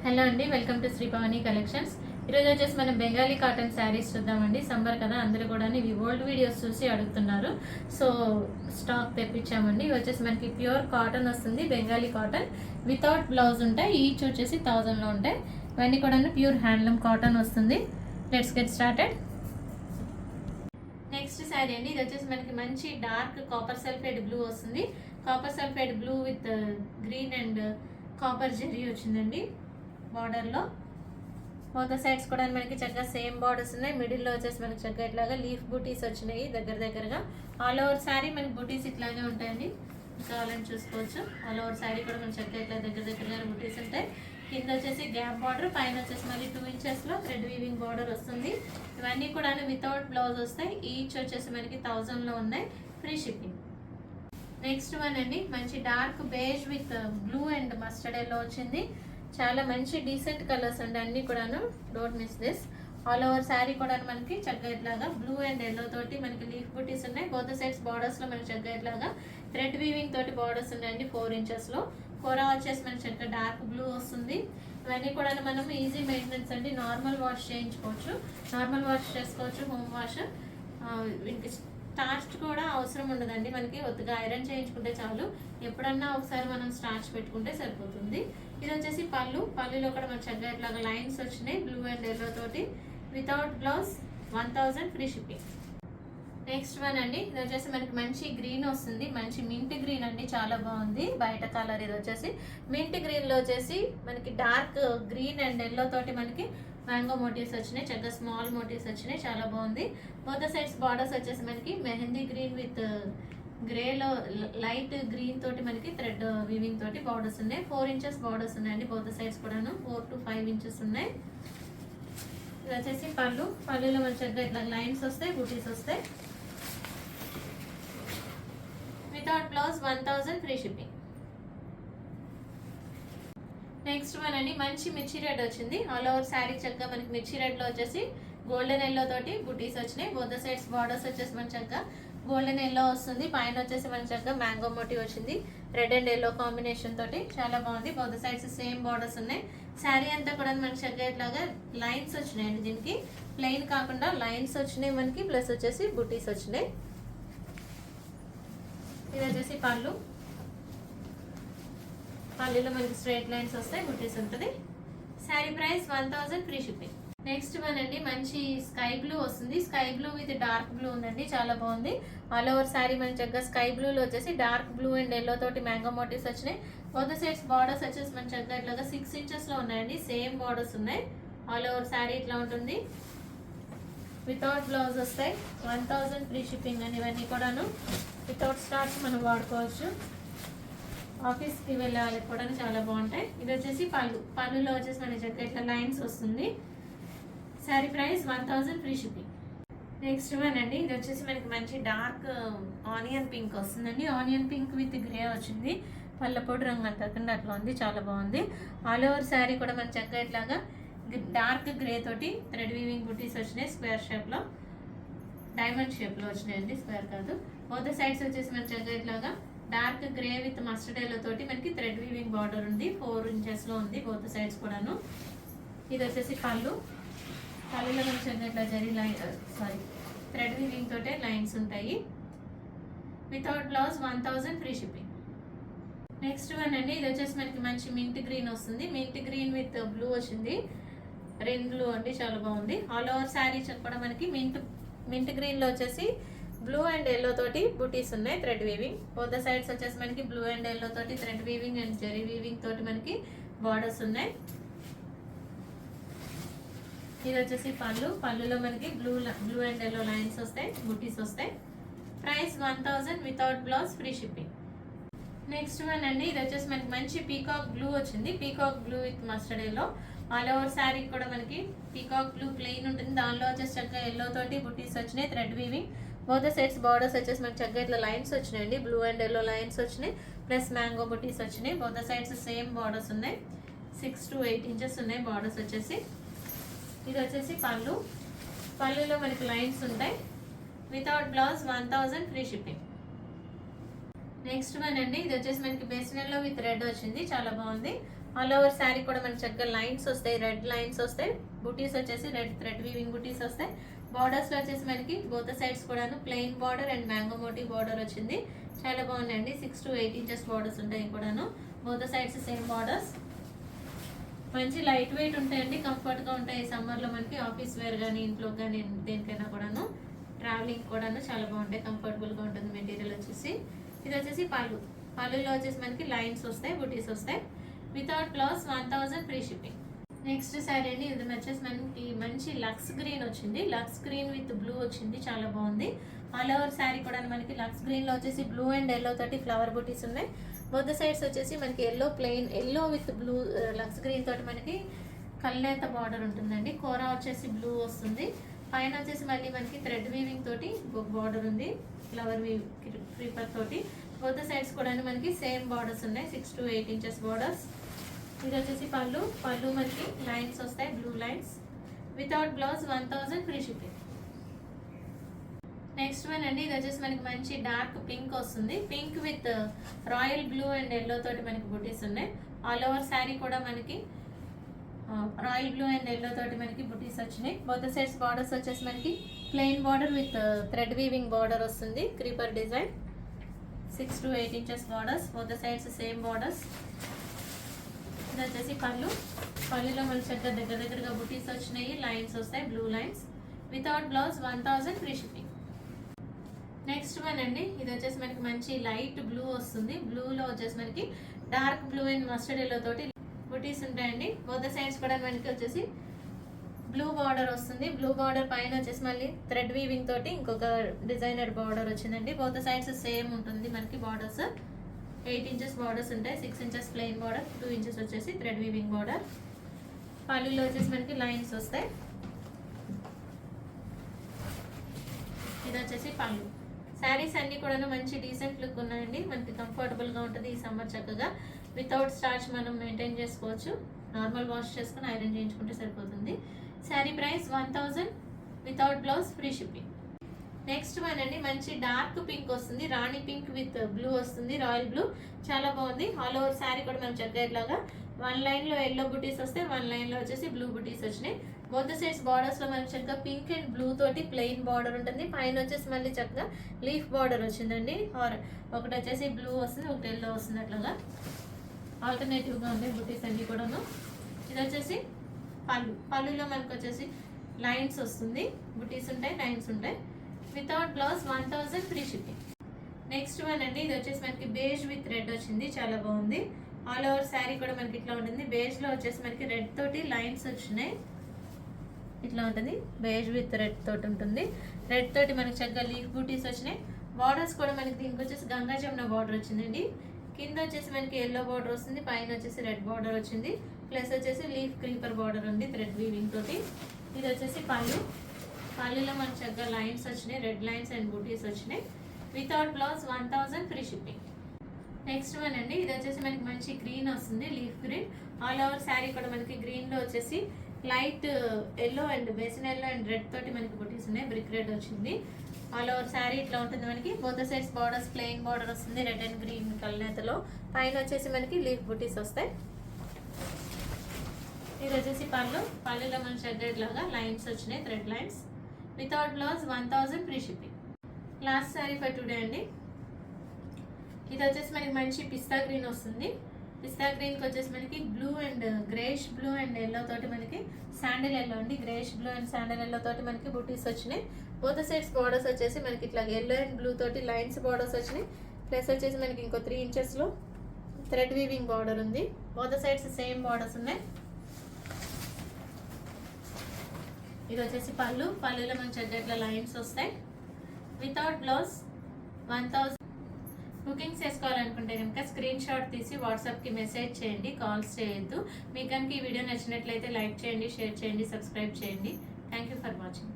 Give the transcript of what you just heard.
Hello అండి, welcome to Sri Bhavani collections. ఈరోజు వచ్చేసి మనం బెంగాలీ కాటన్ శారీస్ చూద్దామండి. సమ్మర్ కదా, అందరూ కూడా ఇవి ఓల్డ్ వీడియోస్ చూసి అడుగుతున్నారు. సో స్టాక్ తెప్పించామండి. ఇవి వచ్చేసి మనకి ప్యూర్ కాటన్ వస్తుంది, బెంగాలీ కాటన్ వితౌట్ బ్లౌజ్ ఉంటాయి. ఈచ్ వచ్చేసి 1000లో ఉంటాయి. ఇవన్నీ కూడా ప్యూర్ హ్యాండ్లూమ్ కాటన్ వస్తుంది. Let's get started. Next sari అండి, ఇది వచ్చేసి మనకి మంచి డార్క్ కాపర్ సల్ఫేట్ బ్లూ వస్తుంది. Copper sulphate blue with green and copper zari వచ్చిందండి బార్డర్లో. బోత్ సైడ్స్ కూడా మనకి చక్కగా సేమ్ బార్డర్స్ ఉన్నాయి. మిడిల్లో వచ్చేసి మనకి చక్కగా ఇట్లాగా లీఫ్ బూటీస్ వచ్చినాయి దగ్గరగా. ఆల్ ఓవర్ శారీ మనకి బూటీస్ ఇట్లాగే ఉంటాయండి, కావాలని చూసుకోవచ్చు. ఆల్ ఓవర్ శారీ కూడా మనకి చక్కగా ఇట్లా దగ్గరగా బూటీస్ ఉంటాయి. కింద వచ్చేసి గ్యాప్ బార్డర్, పైన వచ్చేసి మళ్ళీ 2 ఇంచెస్లో థ్రెడ్ వీవింగ్ బార్డర్ వస్తుంది. ఇవన్నీ కూడా వితౌట్ బ్లౌజ్ వస్తాయి. ఈచ్ వచ్చేసి మనకి 1000లో ఉన్నాయి, ఫ్రీ షిప్పింగ్. నెక్స్ట్ వన్ అండి, మంచి dark beige with blue and mustard yellow వచ్చింది. చాలా మంచి డీసెంట్ కలర్స్ అండి అన్ని కూడాను. Don't miss this. All over sari కూడా మనకి చక్కగా ఇట్లాగా బ్లూ అండ్ ఎల్లో తోటి మనకి లీఫ్ బూటీస్ ఉన్నాయి. బోత్ సైడ్స్ బార్డర్స్ లో మనకి చక్కగా ఇట్లాగా థ్రెడ్ వీవింగ్ తోటి బార్డర్స్ ఉన్నాయండి 4 ఇంచెస్లో. కూర వచ్చేసి మనకి చక్కగా డార్క్ బ్లూ వస్తుంది. ఇవన్నీ కూడా మనం ఈజీ మెయింటెనెన్స్ అండి, నార్మల్ వాష్ చేయించుకోవచ్చు, నార్మల్ వాష్ చేసుకోవచ్చు, హోమ్ వాష్. వీటికి స్టార్చ్ కూడా అవసరం ఉండదండి, మనకి ఒత్తుగా ఐరన్ చేయించుకుంటే చాలు. ఎప్పుడన్నా ఒకసారి మనం స్టార్చ్ పెట్టుకుంటే సరిపోతుంది. ఇది వచ్చేసి పళ్ళులో కూడా మనకి చక్కగా ఇట్లాగా లైన్స్ వచ్చినాయి బ్లూ అండ్ ఎల్లో తోటి. Without blouse 1000, free shipping. Next one అండి, ఇది వచ్చేసి మనకి మంచి గ్రీన్ వస్తుంది. మంచి మింట్ గ్రీన్ అండి, చాలా బాగుంది. బయట కలర్ ఇది వచ్చేసి మింట్ గ్రీన్ లో వచ్చేసి మనకి డార్క్ గ్రీన్ అండ్ ఎల్లో తోటి మనకి మ్యాంగో మోటివ్స్ వచ్చినాయి. చక్కగా స్మాల్ మోటివ్స్ వచ్చినాయి, చాలా బాగుంది. బోత్ సైడ్స్ బార్డర్స్ వచ్చేసి మనకి మెహందీ గ్రీన్ విత్ గ్రేలో లైట్ గ్రీన్ తోటి మనకి థ్రెడ్ వీవింగ్ తోటి బార్డర్స్ ఉన్నాయి. 4 ఇంచెస్ బార్డర్స్ ఉన్నాయండి బోత్ సైడ్స్ కూడాను. 4 to 5 ఇంచెస్ ఉన్నాయి. ఇది వచ్చేసి పళ్ళులో మనకి చక్కగా ఇట్లా లైన్స్ వస్తాయి, బూటీస్ వస్తాయి. Without blouse 1000, free shipping. Next one అండి, మంచి మిర్చి రెడ్ వచ్చింది. ఆల్ ఓవర్ శారీ చక్కగా మనకి మిర్చి రెడ్ లో వచ్చేసి గోల్డెన్ ఎల్లో తోటి బూటీస్ వచ్చినాయి. బోత్ సైడ్స్ బార్డర్స్ వచ్చేసి మన చక్కగా గోల్డెన్ ఎల్లో వస్తుంది. పైన వచ్చేసి మన చక్కగా మ్యాంగో మోటివ్ వచ్చింది రెడ్ అండ్ ఎల్లో కాంబినేషన్ తోటి, చాలా బాగుంది. బోత్ సైడ్స్ సేమ్ బార్డర్స్ ఉన్నాయి. శారీ అంతా కూడా మనకి చక్కగా ఇట్లాగా లైన్స్ వచ్చినాయండి. దీనికి ప్లెయిన్ కాకుండా లైన్స్ వచ్చినాయి మనకి, ప్లస్ వచ్చేసి బూటీస్ వచ్చినాయి. ఇది వచ్చేసి పళ్ళులో మనకి స్ట్రైట్ లైన్స్ వస్తాయి, బుటీస్ ఉంటుంది. Sari price 1000, free shipping. Next one అండి, మంచి స్కై బ్లూ వస్తుంది. Sky blue with dark blue ఉందండి, చాలా బాగుంది. ఆల్ ఓవర్ శారీ మన చక్కగా స్కై బ్లూలో వచ్చేసి డార్క్ బ్లూ అండ్ ఎల్లో తోటి మ్యాంగో మోటివ్స్ వచ్చినాయి. బోత్ సైడ్స్ బార్డర్స్ వచ్చేసి మన చక్కగా ఇట్లాగా 6 ఇంచెస్లో ఉన్నాయండి, సేమ్ బార్డర్స్ ఉన్నాయి. ఆల్ ఓవర్ శారీ ఇట్లా ఉంటుంది. వితౌట్ బ్లౌజ్ వస్తాయి, 1000, ఫ్రీ షిప్పింగ్ అండి. ఇవన్నీ కూడాను వితౌట్ స్టార్చ్ మనం వాడుకోవచ్చు. ఆఫీస్కి వెళ్ళాలి కూడా చాలా బాగుంటాయి. ఇది వచ్చేసి పళ్ళులో వచ్చేసి మన చక్కగా ఇట్లా లైన్స్ వస్తుంది. Sari price 1000, free shipping. Next one అండి, ఇది వచ్చేసి మనకి మంచి డార్క్ ఆనియన్ పింక్ వస్తుందండి. ఆనియన్ పింక్ విత్ గ్రే వచ్చింది. పళ్ళపొడి రంగు అంతకుండా అట్లా ఉంది, చాలా బాగుంది. ఆల్ ఓవర్ శారీ కూడా మన చక్కగా ఇట్లాగా డార్క్ గ్రే తోటి థ్రెడ్ వీవింగ్ బుటీస్ వచ్చినాయి. స్క్వేర్ షేప్లో, డైమండ్ షేప్లో వచ్చినాయండి, స్క్వేర్ కాదు. బోత్ సైడ్స్ వచ్చేసి మన చక్కగా ఇట్లాగా dark grey with mustard yellow తోటి మనకి థ్రెడ్ వీవింగ్ బార్డర్ ఉంది. 4 ఇంచెస్లో ఉంది బోత్ సైడ్స్ కూడాను. ఇది వచ్చేసి పళ్ళులో మనకి చక్కగా ఇట్లా థ్రెడ్ వీవింగ్ తోటే లైన్స్ ఉంటాయి. Without blouse 1000, free shipping. Next one అండి, ఇది వచ్చేసి మనకి మంచి మింట్ గ్రీన్ వస్తుంది. మింట్ గ్రీన్ విత్ బ్లూ వచ్చింది, రెయిన్ బ్లూ అండి, చాలా బాగుంది. ఆల్ ఓవర్ శారీ కూడా మనకి మింట్ గ్రీన్ లో వచ్చేసి బ్లూ అండ్ ఎల్లో తోటి బూటీస్ ఉన్నాయి, థ్రెడ్ వీవింగ్. బోత్ సైడ్స్ వచ్చేసి మనకి బ్లూ అండ్ ఎల్లో తోటి thread weaving and zari weaving తోటి మనకి బార్డర్స్ ఉన్నాయి. ఇది వచ్చేసి పళ్ళులో మనకి బ్లూ అండ్ ఎల్లో లైన్స్ వస్తాయి, బూటీస్ వస్తాయి. Price 1000, without blouse, free shipping. Next one అండి, ఇది వచ్చేసి మనకి మంచి పీకాక్ బ్లూ వచ్చింది. Peacock blue with mustard yellow. All over sari కూడా మనకి పీకాక్ బ్లూ ప్లెయిన్ ఉంటుంది. దానిలో వచ్చేసి చక్కగా ఎల్లో తోటి బుటీస్ వచ్చినాయి, thread weaving. Both sides borders వచ్చేసి మనకి చక్కగా ఇట్లా లైన్స్ వచ్చినాయండి, బ్లూ అండ్ ఎల్లో లైన్స్ వచ్చినాయి, ప్లస్ మ్యాంగో బుటీస్ వచ్చినాయి. బోత్ సైడ్స్ సేమ్ బార్డర్స్ ఉన్నాయి, 6 to 8 ఇంచెస్ ఉన్నాయి బార్డర్స్ వచ్చేసి. ఇది వచ్చేసి పళ్ళులో మనకి లైన్స్ ఉంటాయి. Without blouse 1000, free shipping. Next one అండి, ఇది వచ్చేసి మనకి బేసిన్ ఎల్లో విత్ రెడ్ వచ్చింది, చాలా బాగుంది. ఆల్ ఓవర్ శారీ కూడా మనకి చక్కగా లైన్స్ వస్తాయి, రెడ్ లైన్స్ వస్తాయి. బుటీస్ వచ్చేసి రెడ్ థ్రెడ్ వీవింగ్ బుటీస్ వస్తాయి. బార్డర్స్ లో వచ్చేసి మనకి బోత్ సైడ్స్ కూడాను plain border and mango motif border వచ్చింది. చాలా బాగున్నాయండి. 6 to 8 ఇంచెస్ బార్డర్స్ ఉంటాయి కూడాను. Both sides same borders. మంచి లైట్ వెయిట్ ఉంటాయండి, కంఫర్ట్ గా ఉంటాయి. సమ్మర్ లో మనకి ఆఫీస్ వేర్ కానీ ఇంట్లో కానీ దేనికైనా కూడాను ట్రావెలింగ్ కూడాను చాలా బాగుంటాయి, కంఫర్టబుల్ గా ఉంటుంది మెటీరియల్ వచ్చేసి. ఇది వచ్చేసి పళ్ళులో వచ్చేసి మనకి లైన్స్ వస్తాయి, బుటీస్ వస్తాయి. Without blouse 1000 free shipping. Next sari అండి, ఇది వచ్చేసి మనకి మంచి లక్స్ గ్రీన్ వచ్చింది. లక్స్ గ్రీన్ విత్ బ్లూ వచ్చింది, చాలా బాగుంది. ఆల్ ఓవర్ శారీ కూడా మనకి లక్స్ గ్రీన్ లో వచ్చేసి బ్లూ అండ్ ఎల్లో తోటి ఫ్లవర్ బుటీస్ ఉన్నాయి. బోత్ సైడ్స్ వచ్చేసి మనకి yellow plain, yellow with blue lux green తోటి మనకి కల్నేత బార్డర్ ఉంటుందండి. కోరా వచ్చేసి బ్లూ వస్తుంది. పైన వచ్చేసి మళ్ళీ మనకి థ్రెడ్ వీవింగ్ తోటి బార్డర్ ఉంది, ఫ్లవర్ వీవ్ క్రీపర్ తోటి. బోత్ సైడ్స్ కూడా మనకి సేమ్ బార్డర్స్ ఉన్నాయి, 6 to 8 ఇంచెస్ బార్డర్స్. ఇది వచ్చేసి పళ్ళు మనకి లైన్స్ వస్తాయి, blue lines. Without blouse 1000 free shipping. Next one అండి, ఇది వచ్చేసి మనకి మంచి డార్క్ పింక్ వస్తుంది. Pink with royal blue and yellow తోటి మనకి బుటీస్ ఉన్నాయి. ఆల్ ఓవర్ శారీ కూడా మనకి రాయల్ బ్లూ అండ్ ఎల్లో తోటి మనకి బుటీస్ వచ్చినాయి. బోత్ సైడ్స్ బార్డర్స్ వచ్చేసి మనకి plain border with thread weaving border వస్తుంది, creeper design. 6 to 8 inches borders. Both sides same borders. ఇది వచ్చేసి పళ్ళులో మనకి చక్కగా దగ్గరగా బుటీస్ వచ్చినాయి, లైన్స్ వస్తాయి, blue lines. Without blouse 1000 free shipping. Next one అండి, ఇది వచ్చేసి మనకి మంచి లైట్ బ్లూ వస్తుంది. బ్లూలో వచ్చేసి మనకి dark blue and mustard yellow తోటి బుటీస్ ఉంటాయండి. బోత్ సైడ్స్ కూడా మనకి వచ్చేసి బ్లూ బార్డర్ వస్తుంది. బ్లూ బార్డర్ పైన వచ్చేసి మళ్ళీ థ్రెడ్ వీవింగ్ తోటి ఇంకొక డిజైనర్ బార్డర్ వచ్చిందండి. బోత్ సైడ్స్ సేమ్ ఉంటుంది మనకి బార్డర్స్. 8 ఇంచెస్ బార్డర్స్ ఉంటాయి, 6 ఇంచెస్ ప్లెయిన్ బార్డర్, 2 ఇంచెస్ వచ్చేసి థ్రెడ్ వీవింగ్ బార్డర్. పళ్ళులో వచ్చేసి మనకి లైన్స్ వస్తాయి. ఇది వచ్చేసి పళ్ళు. శారీస్ అన్ని కూడా మంచి డీసెంట్ లుక్ ఉన్నాయండి, మనకి కంఫర్టబుల్ గా ఉంటుంది. ఈ సమ్మర్ చక్కగా వితౌట్ స్టార్చ్ మనం మెయింటైన్ చేసుకోవచ్చు. నార్మల్ వాష్ చేసుకుని ఐరన్ చేయించుకుంటే సరిపోతుంది. Sari price 1000 without blouse free shipping. Next one అండి, మంచి డార్క్ పింక్ వస్తుంది. రాణి పింక్ విత్ బ్లూ వస్తుంది, రాయల్ బ్లూ. చాలా బాగుంది. ఆల్ ఓవర్ శారీ కూడా మనం చక్కగా ఇట్లాగా 1 లైన్ లో ఎల్లో బుటీస్ వస్తాయి, 1 లైన్ లో వచ్చేసి బ్లూ బుటీస్ వచ్చినాయి. బోత్ సైడ్స్ బార్డర్స్ లో మనకి చక్కగా పింక్ అండ్ బ్లూ తోటి ప్లెయిన్ బార్డర్ ఉంటుంది. పైన వచ్చేసి మళ్ళీ చక్కగా లీఫ్ బార్డర్ వచ్చిందండి. ఒకటి వచ్చేసి బ్లూ వస్తుంది, ఒకటి ఎల్లో వస్తుంది. అట్లాగా ఆల్టర్నేటివ్ గా ఉంది బుటీస్ అన్ని కూడాను. ఇది వచ్చేసి పళ్ళులో మనకు వచ్చేసి లైన్స్ వస్తుంది, బుటీస్ ఉంటాయి, లైన్స్ ఉంటాయి. Without blouse 1000 free shipping. Next one అండి, ఇది వచ్చేసి మనకి బేజ్ విత్ రెడ్ వచ్చింది, చాలా బాగుంది. ఆల్ ఓవర్ శారీ కూడా మనకి ఇట్లా ఉంటుంది. బేజ్ లో వచ్చేసి మనకి రెడ్ తోటి లైన్స్ వచ్చినాయి, ఇట్లా ఉంటుంది. బేజ్ విత్ రెడ్ తోటి ఉంటుంది. రెడ్ తోటి మనకి చక్కగా లీఫ్ బూటీస్ వచ్చినాయి. బార్డర్స్ కూడా మనకి దీనికి వచ్చేసి గంగా జమున బార్డర్ వచ్చిందండి. కింద వచ్చేసి మనకి ఎల్లో బార్డర్ వస్తుంది, పైన వచ్చేసి రెడ్ బార్డర్ వచ్చింది. ప్లస్ వచ్చేసి లీఫ్ క్రీపర్ బార్డర్ ఉంది థ్రెడ్ వీవింగ్ తోటి. ఇది వచ్చేసి పళ్ళులో మనకి చక్కగా లైన్స్ వచ్చినాయి, రెడ్ లైన్స్ అండ్ బూటీస్ వచ్చినాయి. Without blouse 1000 free shipping. Next one అండి, ఇది వచ్చేసి మనకి మంచి గ్రీన్ వస్తుంది, leaf green. All over sari కూడా మనకి గ్రీన్ లో వచ్చేసి light yellow and basin yellow and red తోటి మనకి బుటీస్ ఉన్నాయి, బ్రిక్ రెడ్ వచ్చింది. ఆల్ ఓవర్ శారీ ఇట్లా ఉంటుంది మనకి. Both sides borders plain border వస్తుంది, రెడ్ అండ్ గ్రీన్ కలనేతలో. పైన వచ్చేసి మనకి లీఫ్ బుటీస్ వస్తాయి. ఇది వచ్చేసి పళ్ళులో మన షెడెడ్ లాగా లైన్స్ వచ్చినాయి, thread lines. Without blouse 1000 free shipping. Last sari for today అండి, ఇది వచ్చేసి మనకి మంచి పిస్తా గ్రీన్ వస్తుంది. పిస్తా గ్రీన్కి వచ్చేసి మనకి blue and greyish blue and yellow తోటి మనకి శాండిల్ ఎల్లో అండి, greyish blue and sandal yellow తోటి మనకి బుటీస్ వచ్చినాయి. బోత్ సైడ్స్ బార్డర్స్ వచ్చేసి మనకి ఇట్లా ఎల్లో అండ్ బ్లూ తోటి లైన్స్ బార్డర్స్ వచ్చినాయి. ప్లస్ వచ్చేసి మనకి ఇంకో 3 ఇంచెస్లో థ్రెడ్ వీవింగ్ బార్డర్ ఉంది. బోత్ సైడ్స్ సేమ్ బార్డర్స్ ఉన్నాయి. ఇది వచ్చేసి పళ్ళులో మనకి చెడ్డట్ల లైన్స్ వస్తాయి. Without blouse 1000. బుకింగ్స్ చేసుకోవాలనుకుంటే కనుక స్క్రీన్ షాట్ తీసి వాట్సాప్కి మెసేజ్ చేయండి, కాల్స్ చేయొద్దు. మీకు కనుక ఈ వీడియో నచ్చినట్లయితే లైక్ చేయండి, షేర్ చేయండి, సబ్స్క్రైబ్ చేయండి. Thank you for watching.